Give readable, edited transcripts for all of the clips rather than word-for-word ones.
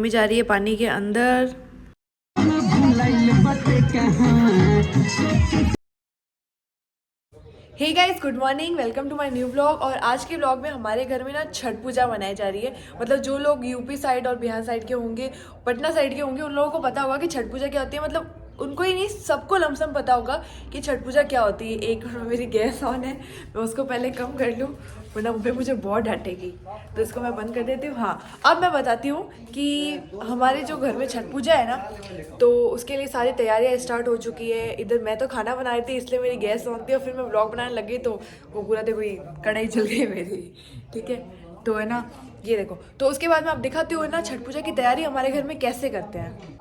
Mummy जा रही है पानी के अंदर। Hey guys, good morning, welcome to my new vlog. और आज के व्लॉग में हमारे घर में ना छठ पूजा मनाई जा रही है। मतलब जो लोग यूपी साइड और बिहार साइड के होंगे, पटना साइड के होंगे, उन लोगों को पता होगा कि छठ पूजा क्या होती है। मतलब उनको ही नहीं, सबको लमसम पता होगा कि छठ पूजा क्या होती है। एक मिनट, मेरी गैस ऑन है, मैं उसको पहले कम कर लूँ वरना मम्मी मुझे बहुत डांटेगी, तो इसको मैं बंद कर देती हूँ। हाँ, अब मैं बताती हूँ कि हमारे जो घर में छठ पूजा है ना, तो उसके लिए सारी तैयारियां स्टार्ट हो चुकी है। इधर मैं तो खाना बना रही थी, इसलिए मेरी गैस ऑन थी, और फिर मैं व्लॉग बनाने लगी तो वो पूरा देखो ये कढ़ाई जल गई मेरी। ठीक है, तो है ना, ये देखो। तो उसके बाद मैं आप दिखाती हूँ ना छठ पूजा की तैयारी हमारे घर में कैसे करते हैं।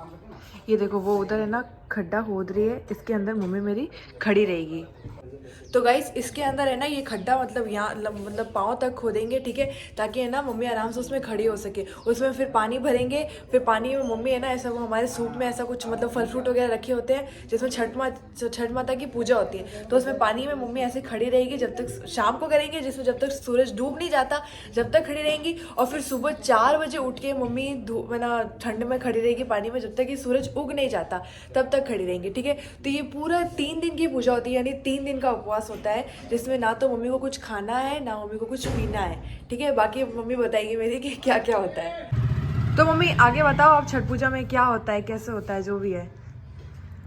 ये देखो, वो उधर है ना खड्डा खोद रही है, इसके अंदर मम्मी मेरी खड़ी रहेगी। तो गाइस, इसके अंदर है ना ये खड्डा, मतलब यहाँ मतलब पाँव तक खोदेंगे, ठीक है, ताकि है ना मम्मी आराम से उसमें खड़ी हो सके। उसमें फिर पानी भरेंगे, फिर पानी में मम्मी है ना ऐसा, वो हमारे सूप में ऐसा कुछ मतलब फल फ्रूट वगैरह रखे होते हैं जिसमें छठ माता की पूजा होती है। तो उसमें पानी में मम्मी ऐसे खड़ी रहेगी जब तक, शाम को करेंगे जिसमें जब तक सूरज डूब नहीं जाता, जब तक खड़ी रहेंगी। और फिर सुबह 4 बजे उठ के मम्मी ना ठंड में खड़ी रहेगी पानी में, जब तक कि सूरज उग नहीं जाता तब तक खड़ी रहेंगी, ठीक है। तो ये पूरा 3 दिन की पूजा होती है, यानी 3 दिन का उपवास होता है, जिसमें ना तो मम्मी को कुछ खाना है ना मम्मी को कुछ पीना है, ठीक है। बाकी मम्मी बताएगी मेरी कि क्या क्या होता है। तो मम्मी आगे बताओ, अब छठ पूजा में क्या होता है, कैसे होता है, जो भी है।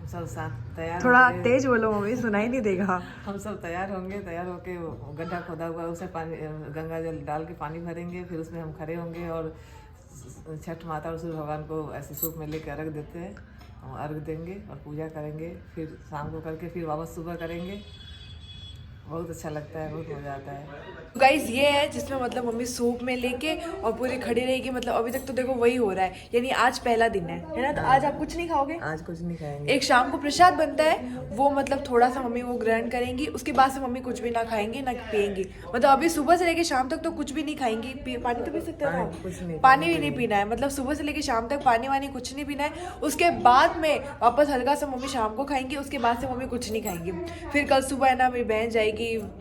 सब साथ तैयार थोड़ा होंगे। तेज बोलो मम्मी, सुनाई नहीं देगा। हम सब तैयार होंगे, तैयार होके वो गड्ढा खोदा हुआ है, उसे पानी गंगा जल डाल के पानी भरेंगे, फिर उसमें हम खड़े होंगे और छठ माता और सूर्य भगवान को ऐसे सूप में लेके अर्घ देते हैं। हम अर्घ देंगे और पूजा करेंगे, फिर शाम को करके फिर वापस सुबह करेंगे। बहुत अच्छा लगता है, बहुत मज़ा आता है। गाइस, ये है जिसमें मतलब मम्मी सूप में लेके और पूरी खड़ी रहेगी। मतलब अभी तक तो देखो वही हो रहा है, यानी आज पहला दिन है ना। तो आज आप कुछ नहीं खाओगे, आज कुछ नहीं खाएंगे। एक शाम को प्रसाद बनता है, वो मतलब थोड़ा सा मम्मी वो ग्रहण करेंगी। उसके बाद से मम्मी कुछ भी ना खाएंगी ना पियेंगी। मतलब अभी सुबह से लेके शाम तक तो कुछ भी नहीं खाएंगी। पानी तो पी सकते हो ना, कुछ नहीं, पानी भी नहीं पीना है। मतलब सुबह से लेके शाम तक पानी वानी कुछ नहीं पीना है। उसके बाद में वापस हल्का सा मम्मी शाम को खाएंगी, उसके बाद से मम्मी कुछ नहीं खाएंगी। फिर कल सुबह है ना मेरी बहन जाएगी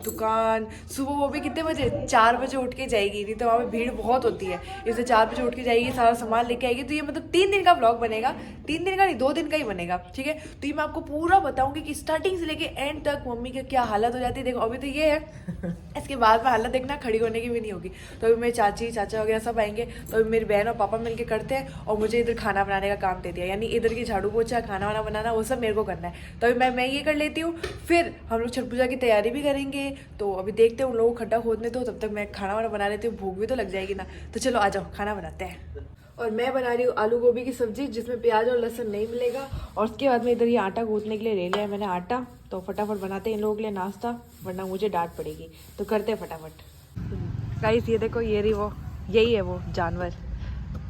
दुकान, सुबह वो भी कितने बजे, 4 बजे उठ के जाएगी, नहीं तो वहाँ पे भीड़ बहुत होती है, इसलिए 4 बजे उठ के जाएगी, सारा सामान लेके आएगी। तो ये मतलब 3 दिन का ब्लॉग बनेगा, 3 दिन का नहीं 2 दिन का ही बनेगा, ठीक है। तो ये मैं आपको पूरा बताऊंगी कि स्टार्टिंग से लेके एंड तक मम्मी की क्या हालत हो जाती है। देखो अभी तो ये है, इसके बाद में हालत देखना खड़ी होने की भी नहीं होगी। तो अभी मेरे चाची चाचा वगैरह सब आएंगे, तो अभी मेरी बहन और पापा मिलके करते हैं और मुझे इधर खाना बनाने का काम दे दिया, यानी इधर की झाड़ू पोछा खाना वाना बनाना वो सब मेरे को करना है। तो अभी मैं ये कर लेती हूँ, फिर हम लोग छठ पूजा की तैयारी भी करेंगे। तो अभी देखते हैं उन लोगों को खड्डा खोदने दो, तब तक मैं खाना वाना बना लेती हूँ, भूख भी तो लग जाएगी ना। तो चलो आ जाओ, खाना बनाते हैं। और मैं बना रही हूँ आलू गोभी की सब्जी, जिसमें प्याज और लहसुन नहीं मिलेगा। और उसके बाद में इधर ये आटा गूंथने के लिए ले लिया है मैंने आटा। तो फटाफट बनाते हैं इन लोगों के लिए नाश्ता, वरना मुझे डांट पड़ेगी। तो करते हैं फटाफट। गाइस, ये देखो, ये रही वो, यही है वो जानवर,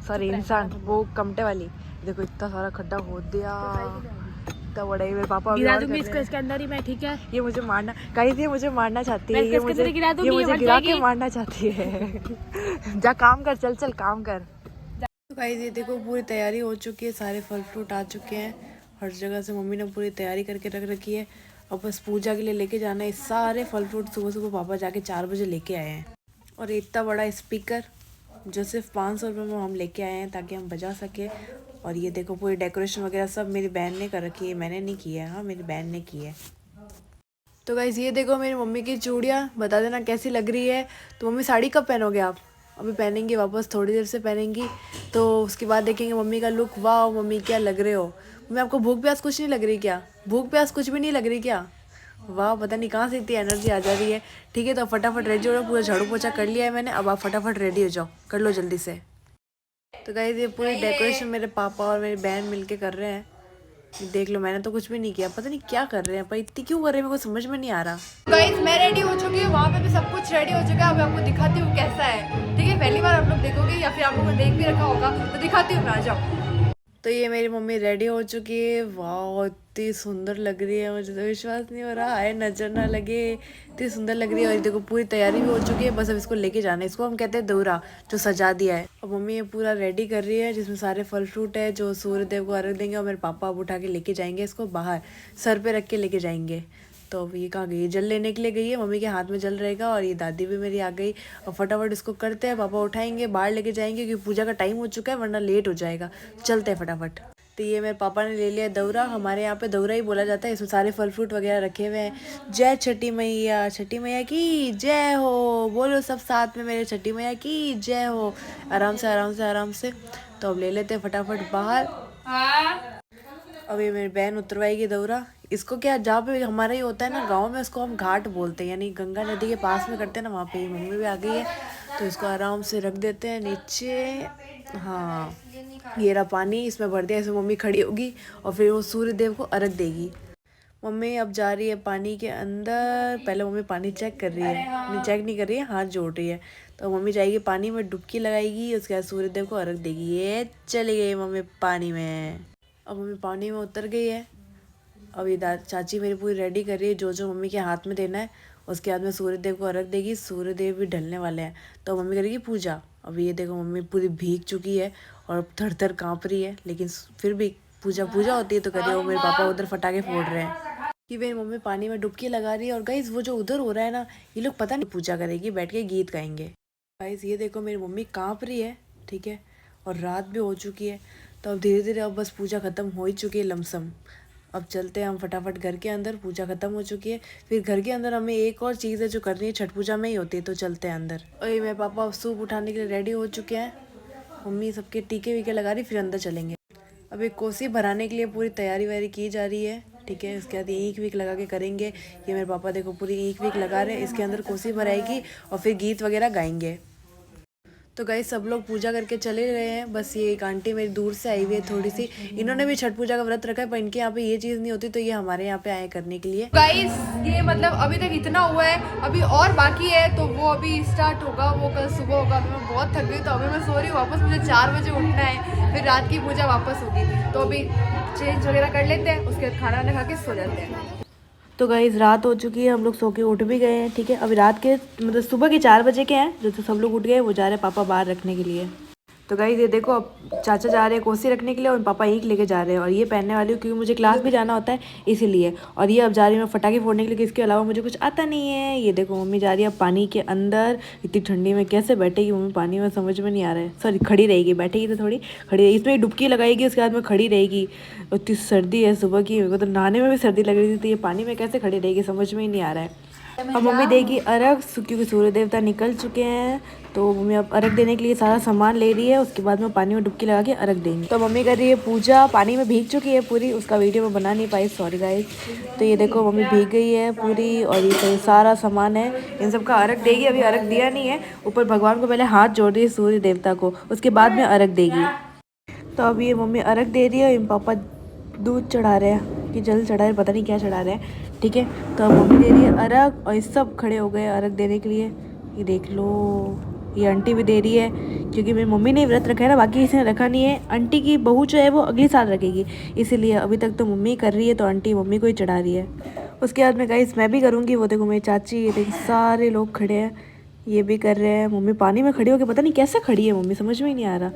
सॉरी इंसान, वो कमटे वाली। देखो इतना सारा खड्डा खोद दिया, इतना बड़ा ही। मेरे पापा गिरा दूंगी इसको इसके अंदर ही मैं, ठीक है। ये मुझे मारना, गाइस ये मुझे मारना चाहती है, ये मुझे गिरा के मारना चाहती है। जा काम कर, चल चल काम कर। तो गाइस ये देखो, पूरी तैयारी हो चुकी है, सारे फल फ्रूट आ चुके हैं, हर जगह से मम्मी ने पूरी तैयारी करके रख रखी है। और बस पूजा के लिए लेके जाना है सारे फल फ्रूट। सुबह सुबह पापा जाके 4 बजे लेके आए हैं। और इतना बड़ा स्पीकर जो सिर्फ 500 रुपये में हम लेके आए हैं, ताकि हम बजा सके। और ये देखो, पूरी डेकोरेशन वगैरह सब मेरी बहन ने कर रखी है, मैंने नहीं की है, हाँ मेरी बहन ने की है। तो गाइस ये देखो मेरी मम्मी की चूड़ियाँ, बता देना कैसी लग रही है। तो मम्मी साड़ी कब पहनोगे आप? अभी पहनेंगी, वापस थोड़ी देर से पहनेंगी। तो उसके बाद देखेंगे मम्मी का लुक। वाह मम्मी क्या लग रहे हो। मम्मी आपको भूख प्यास कुछ नहीं लग रही क्या? भूख प्यास कुछ भी नहीं लग रही क्या? वाह, पता नहीं कहाँ से इतनी एनर्जी आ जा रही है। ठीक है, तो फटाफट रेडी हो जाओ, पूरा झाड़ू पोछा कर लिया है मैंने, अब आप फटाफट रेडी हो जाओ, कर लो जल्दी से। तो गाइस ये पूरी डेकोरेशन मेरे पापा और मेरी बहन मिलके कर रहे हैं। देख लो, मैंने तो कुछ भी नहीं किया, पता नहीं क्या कर रहे हैं, पर इतनी क्यों कर रहे हैं मेरे को समझ में नहीं आ रहा। गाइस मैं रेडी हो चुकी हूँ, वहाँ पे भी सब कुछ रेडी हो चुका है। अब मैं आपको दिखाती हूँ कैसा है, ठीक है। पहली बार आप लोग देखोगे या फिर आप लोगों ने देख भी रखा होगा, तो दिखाती हूँ मैं, आ जाओ। तो ये मेरी मम्मी रेडी हो चुकी है। वाह इतनी सुंदर लग रही है, मुझे तो विश्वास नहीं हो रहा है, नजर ना लगे, इतनी सुंदर लग रही है। और ये देखो पूरी तैयारी भी हो चुकी है, बस अब इसको लेके जाना है। इसको हम कहते हैं दौरा, जो सजा दिया है। अब मम्मी ये पूरा रेडी कर रही है, जिसमें सारे फल फ्रूट है जो सूर्य देव को अर्घ देंगे। और मेरे पापा अब उठा के लेके जाएंगे इसको बाहर, सर पे रख के लेके जाएंगे। तो अब ये कहाँ गई, जल लेने के लिए गई है, मम्मी के हाथ में जल रहेगा। और ये दादी भी मेरी आ गई और फटाफट इसको करते हैं, पापा उठाएंगे, बाहर लेके जाएंगे क्योंकि पूजा का टाइम हो चुका है, वरना लेट हो जाएगा। चलते हैं फटाफट। तो ये मेरे पापा ने ले लिया दौरा, हमारे यहाँ पे दौरा ही बोला जाता है, इसमें सारे फल फ्रूट वगैरह रखे हुए हैं। जय छठी मैया, छठी मैया की जय हो, बोलो सब साथ में मेरे, छठी मैया की जय हो। आराम से आराम से आराम से। तो अब ले लेते हैं फटाफट बाहर। अब ये मेरी बहन उतरवाएगी दौरा। इसको क्या, जहाँ पे हमारा ही होता है ना गांव में, उसको हम घाट बोलते हैं, यानी गंगा नदी के पास में करते हैं ना, वहाँ पे मम्मी भी आ गई है। तो इसको आराम से रख देते हैं नीचे। हाँ, ये रहा पानी, इसमें भर दिया, इसमें मम्मी खड़ी होगी और फिर वो सूर्य देव को अर्घ देगी। मम्मी अब जा रही है पानी के अंदर। पहले मम्मी पानी चेक कर रही है, नहीं चेक नहीं कर रही है, हाथ जोड़ रही है। तो मम्मी जाएगी पानी में, डुबकी लगाएगी, उसके बाद सूर्य देव को अर्घ देगी। ये चली गई मम्मी पानी में। अब मम्मी पानी में उतर गई है। अब ये चाची मेरी पूरी रेडी कर रही है, जो जो मम्मी के हाथ में देना है उसके हाथ में सूर्य देव को अर्घ देगी। सूर्य देव भी ढलने वाले हैं तो मम्मी करेगी पूजा। अब ये देखो मम्मी पूरी भीग चुकी है और थर थर काँप रही है, लेकिन फिर भी पूजा होती है तो करिए। वो मेरे पापा उधर फटाके फोड़ रहे हैं कि मेरी मम्मी पानी में डुबकी लगा रही है। और गाइस वो जो उधर हो रहा है ना, ये लोग पता नहीं पूजा करेगी, बैठ के गीत गाएंगे। गाइस ये देखो मेरी मम्मी काँप रही है, ठीक है, और रात भी हो चुकी है। तो अब धीरे धीरे अब बस पूजा ख़त्म हो ही चुकी है लमसम। अब चलते हैं हम फटाफट घर के अंदर, पूजा ख़त्म हो चुकी है। फिर घर के अंदर हमें एक और चीज़ है जो करनी है, छठ पूजा में ही होती है, तो चलते हैं अंदर। और ये मेरे पापा अब सूप उठाने के लिए रेडी हो चुके हैं। मम्मी सबके टीके वीके लगा रही, फिर अंदर चलेंगे। अब एक कोसी भराने के लिए पूरी तैयारी वैयारी की जा रही है, ठीक है। इसके बाद ईख वीख लगा के करेंगे। ये मेरे पापा देखो पूरी ईख वीख लगा रहे हैं, इसके अंदर कोसी भराएगी और फिर गीत वगैरह गाएंगे। तो गाइस सब लोग पूजा करके चले रहे हैं। बस ये एक आंटी मेरी दूर से आई हुई है थोड़ी सी, इन्होंने भी छठ पूजा का व्रत रखा है, पर इनके यहाँ पे ये चीज़ नहीं होती, तो ये हमारे यहाँ पे आए करने के लिए। गाइस ये मतलब अभी तक इतना हुआ है, अभी और बाकी है, तो वो अभी स्टार्ट होगा, वो कल सुबह होगा। अभी मैं बहुत थक गई, तो अभी मैं सो रही हूँ वापस, मुझे 4 बजे उठना है, फिर रात की पूजा वापस होगी। तो अभी चेंज वगैरह कर लेते हैं, उसके बाद खाना वाना खा के सो जाते हैं। तो गाइस रात हो चुकी है, हम लोग सो के उठ भी गए हैं, ठीक है। अभी रात के मतलब सुबह के 4 बजे के हैं, जो तो सब लोग उठ गए, वो जा रहे हैं पापा बाहर रखने के लिए। तो गाइस ये देखो अब चाचा जा रहे हैं कोसी रखने के लिए और पापा ईख लेके जा रहे हैं। और ये पहनने वाली हूँ क्योंकि मुझे क्लास भी जाना होता है इसीलिए। और ये अब जा रही है मैं फटाके फोड़ने के लिए, इसके अलावा मुझे कुछ आता नहीं है। ये देखो मम्मी जा रही है अब पानी के अंदर। इतनी ठंडी में कैसे बैठेगी मम्मी पानी में, समझ में नहीं आ रहा है। सॉरी खड़ी रहेगी, बैठेगी तो थोड़ी खड़ी रहेगी, इसमें डुबकी लगाएगी, उसके बाद में खड़ी रहेगी। इतनी सर्दी है सुबह की, मेरे को तो नहाने में भी सर्दी लग रही थी, तो ये पानी में कैसे खड़ी रहेगी समझ में ही नहीं आ रहा है। अब मम्मी देगी अर्घ, क्योंकि सूर्य देवता निकल चुके हैं, तो मम्मी अब अर्घ देने के लिए सारा सामान ले रही है। उसके बाद में पानी में डुबकी लगा के अर्घ देंगी। तो मम्मी कर रही है पूजा, पानी में भीग चुकी है पूरी, उसका वीडियो मैं बना नहीं पाई, सॉरी गाइस। तो ये देखो मम्मी भीग गई है पूरी, और ये सारा सामान है, इन सब का अर्घ देगी। अभी अर्घ दिया नहीं है, ऊपर भगवान को पहले हाथ जोड़ रही है सूर्य देवता को, उसके बाद में अर्घ देगी। तो अब ये मम्मी अर्घ दे रही है, इन पापा दूध चढ़ा रहे हैं कि जल चढ़ा रहे, पता नहीं क्या चढ़ा रहे हैं, ठीक है। तो अब मम्मी दे रही है अर्घ और ये सब खड़े हो गए अर्घ देने के लिए। ये देख लो, ये आंटी भी दे रही है क्योंकि मेरी मम्मी ने व्रत रखा है ना, बाकी किसी ने रखा नहीं है। आंटी की बहू जो है वो अगले साल रखेगी, इसीलिए अभी तक तो मम्मी कर रही है, तो आंटी मम्मी को ही चढ़ा रही है। उसके बाद में गाइस मैं भी करूँगी। वो देखो मेरी चाची, ये देखो सारे लोग खड़े हैं, ये भी कर रहे हैं। मम्मी पानी में खड़ी होकर पता नहीं कैसे खड़ी है मम्मी, समझ में ही नहीं आ रहा।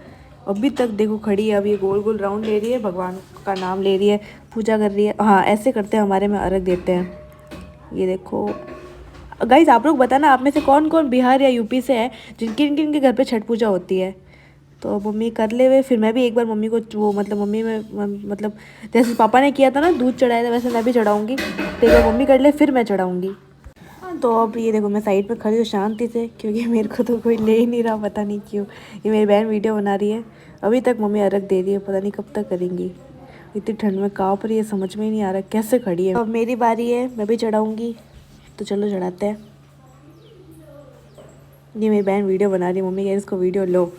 अभी तक देखो खड़ी है। अब ये गोल गोल राउंड ले रही है, भगवान का नाम ले रही है, पूजा कर रही है। हाँ ऐसे करते हैं हमारे में, अर्घ देते हैं। ये देखो गाइस आप लोग बताना आप में से कौन कौन बिहार या यूपी से है, जिनके घर पे छठ पूजा होती है। तो मम्मी कर ले हुए, फिर मैं भी एक बार मम्मी को वो मतलब मम्मी में मतलब जैसे पापा ने किया था ना, दूध चढ़ाया था, वैसे मैं भी चढ़ाऊँगी। तो एक बार मम्मी कर ले फिर मैं चढ़ाऊँगी। तो अब ये देखो मैं साइड पे खड़ी हूँ शांति से, क्योंकि मेरे को तो कोई ले ही नहीं रहा, पता नहीं क्यों। ये मेरी बहन वीडियो बना रही है। अभी तक मम्मी अर्घ दे रही है, पता नहीं कब तक करेंगी। इतनी ठंड में काँप रही है, समझ में ही नहीं आ रहा कैसे खड़ी है। अब मेरी बारी है, मैं भी चढ़ाऊँगी, तो चलो चढ़ाते हैं। ये मेरी बहन वीडियो बना रही है, मम्मी कह इसको वीडियो लो।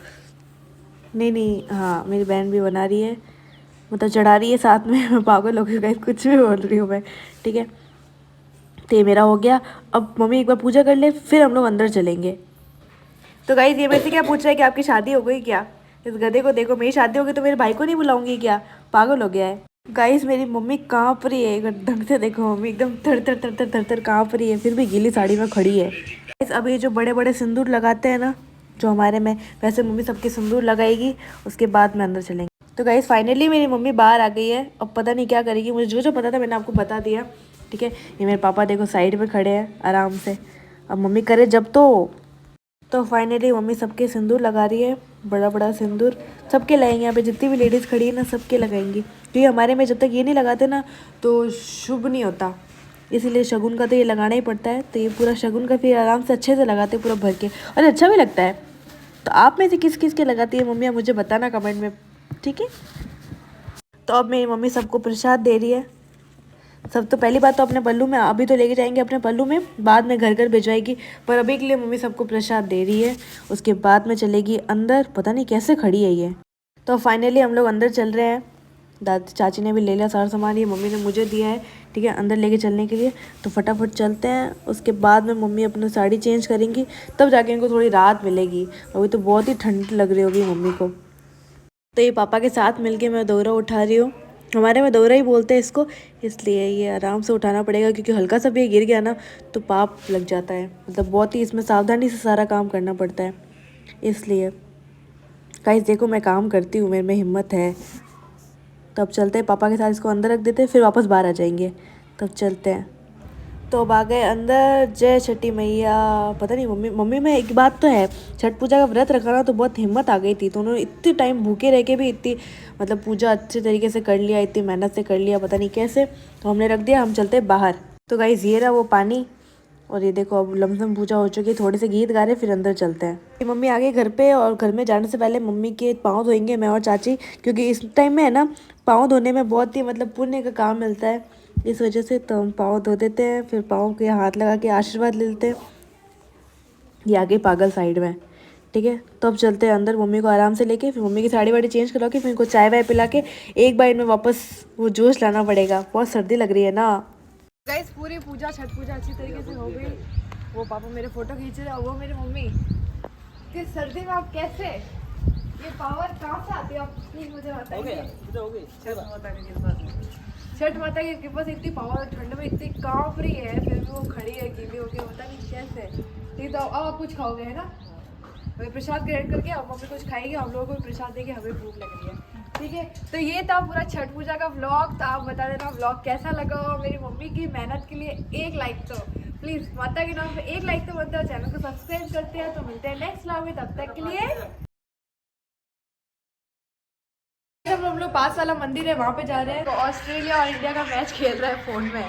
नहीं हाँ मेरी बहन भी बना रही है, मतलब चढ़ा रही है साथ में। मैं पागल हो गई, कुछ भी बोल रही हूँ मैं, ठीक है। तो ये मेरा हो गया। अब मम्मी एक बार पूजा कर ले, फिर हम लोग अंदर चलेंगे। तो गाइस ये मेरे से क्या पूछ रहा है कि आपकी शादी हो गई क्या? इस गधे को देखो, मेरी शादी हो गई तो मेरे भाई को नहीं बुलाऊंगी क्या? पागल हो गया है। गाइस मेरी मम्मी काँप रही है, एक बार ढंग से देखो, मम्मी एकदम थर काँप रही है, फिर भी गीली साड़ी में खड़ी है। गाइस अब ये जो बड़े बड़े सिंदूर लगाते हैं ना जो हमारे में, वैसे मम्मी सबके सिंदूर लगाएगी, उसके बाद में अंदर चलेंगे। तो गाइस फाइनली मेरी मम्मी बाहर आ गई है। अब पता नहीं क्या करेगी, मुझे जो पता था मैंने आपको बता दिया। ठीक है। ये मेरे पापा देखो साइड में खड़े हैं आराम से, अब मम्मी करे जब तो फाइनली मम्मी सबके सिंदूर लगा रही है, बड़ा बड़ा सिंदूर सबके लगाएंगे। यहाँ पे जितनी भी लेडीज़ खड़ी है ना सबके लगाएंगी, क्योंकि हमारे में जब तक ये नहीं लगाते ना तो शुभ नहीं होता, इसीलिए शगुन का तो ये लगाना ही पड़ता है। तो ये पूरा शगुन का फिर आराम से अच्छे से लगाते पूरा भर के, और अच्छा भी लगता है। तो आप में से किस किस के लगाती है मम्मी, आप मुझे बताना कमेंट में, ठीक है। तो अब मेरी मम्मी सबको प्रसाद दे रही है। सब तो पहली बात तो अपने पल्लू में, अभी तो लेके जाएंगे अपने पल्लू में, बाद में घर घर भिजवाएगी, पर अभी के लिए मम्मी सबको प्रसाद दे रही है। उसके बाद में चलेगी अंदर, पता नहीं कैसे खड़ी है ये। तो फाइनली हम लोग अंदर चल रहे हैं। दादी चाची ने भी ले लिया सारा सामान, ये मम्मी ने मुझे दिया है, ठीक है, अंदर लेके चलने के लिए। तो फटाफट चलते हैं। उसके बाद में मम्मी अपनी साड़ी चेंज करेंगी, तब जाके इनको थोड़ी राहत मिलेगी। अभी तो बहुत ही ठंड लग रही होगी मम्मी को। तो ये पापा के साथ मिलके मैं दौरा उठा रही हूँ, हमारे में दौरा ही बोलते हैं इसको, इसलिए ये आराम से उठाना पड़ेगा, क्योंकि हल्का सा भी गिर गया ना तो पाप लग जाता है। मतलब बहुत ही इसमें सावधानी से सारा काम करना पड़ता है, इसलिए गाइस देखो मैं काम करती हूँ, मेरे में हिम्मत है। तब चलते हैं पापा के साथ, इसको अंदर रख देते हैं, फिर वापस बाहर आ जाएंगे, तब चलते हैं। तो अब आ गए अंदर। जय छठी मैया। पता नहीं मम्मी में एक बात तो है, छठ पूजा का व्रत रखा ना तो बहुत हिम्मत आ गई थी। तो उन्होंने इतने टाइम भूखे रह के भी इतनी मतलब पूजा अच्छे तरीके से कर लिया, इतनी मेहनत से कर लिया, पता नहीं कैसे। तो हमने रख दिया, हम चलते बाहर। तो गाइस ये रहा वो पानी, और ये देखो अब लमसम पूजा हो चुकी है। थोड़े से गीत गा रहे फिर अंदर चलते हैं। मम्मी आ गई घर पे, और घर में जाने से पहले मम्मी के पाँव धोएंगे मैं और चाची, क्योंकि इस टाइम में है ना पाँव धोने में बहुत ही मतलब पुण्य का काम मिलता है, इस वजह से तो हम पाँव धो देते हैं, फिर पाँव के हाथ लगा के आशीर्वाद ले लेते हैं। ये आ गई पागल साइड में, ठीक है। तो अब चलते हैं अंदर मम्मी को आराम से लेके, फिर मम्मी की साड़ी वाड़ी चेंज करा के, फिर इनको चाय वाय पिला के एक बार इनमें वापस वो जोश लाना पड़ेगा। बहुत सर्दी लग रही है ना। गाइस पूरी पूजा, छठ पूजा अच्छी तरीके से हो गई। वो पापा मेरे फोटो खींच रहे हैं, वो मेरी मम्मी। कि सर्दी में आप कैसे, ये पावर कहाँ से आती है आप प्लीज मुझे बताइए। छठ माता की कृपा से इतनी पावर, ठंड में इतनी कांप रही है, फिर भी वो खड़ी है गीली होके, पता नहीं कैसे। ठीक, तो अब आप कुछ खाओगे है ना, हमें प्रसाद ग्रहण करके अब मम्मी कुछ खाएगी, हम लोगों को भी प्रसाद देके हमें भूख लग रही है, ठीक है। तो ये था पूरा छठ पूजा का व्लॉग। तो आप बता देना व्लॉग कैसा लगा। मेरी मम्मी की मेहनत के लिए एक लाइक तो प्लीज, माता के नाम पे एक लाइक तो बनता है। चैनल को सब्सक्राइब करते हैं। तो मिलते हैं नेक्स्ट व्लॉग में, तब तक के लिए हम लोग पास वाला मंदिर है वहाँ पे जा रहे हैं। तो ऑस्ट्रेलिया और इंडिया का मैच खेल रहा है फोन में।